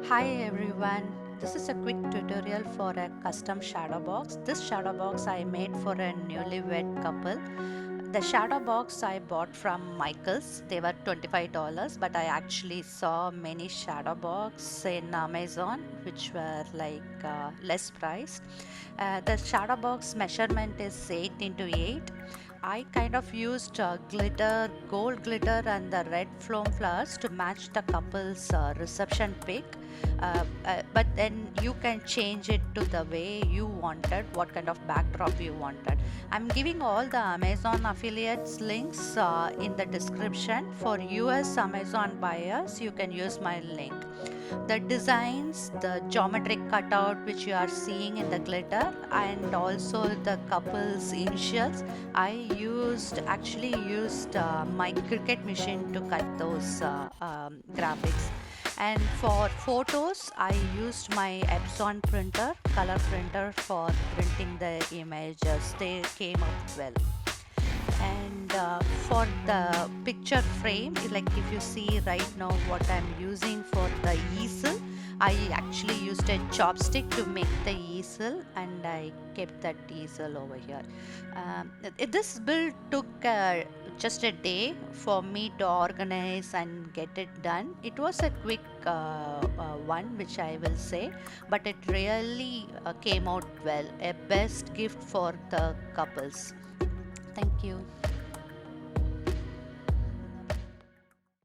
Hi everyone, this is a quick tutorial for a custom shadow box. This shadow box I made for a newlywed couple. The shadow box I bought from Michaels. They were $25, but I actually saw many shadow box in Amazon which were less priced. The shadow box measurement is 8 into 8. I kind of used glitter, gold glitter and the red foam flowers to match the couple's reception pic. But then you can change it to the way you wanted, what kind of backdrop you wanted. I'm giving all the Amazon affiliates links in the description. For US Amazon buyers, you can use my link. The designs, the geometric cutout which you are seeing in the glitter, and also the couple's initials, I actually used my Cricut machine to cut those graphics. And for photos, I used my Epson printer, color printer, for printing the images. They came out well. And for the picture frame, like if you see right now what I'm using for the easel, I actually used a chopstick to make the easel, and I kept that easel over here. This build took just a day for me to organize and get it done. It was a quick one, which I will say, but it really came out well. A best gift for the couples. Thank you.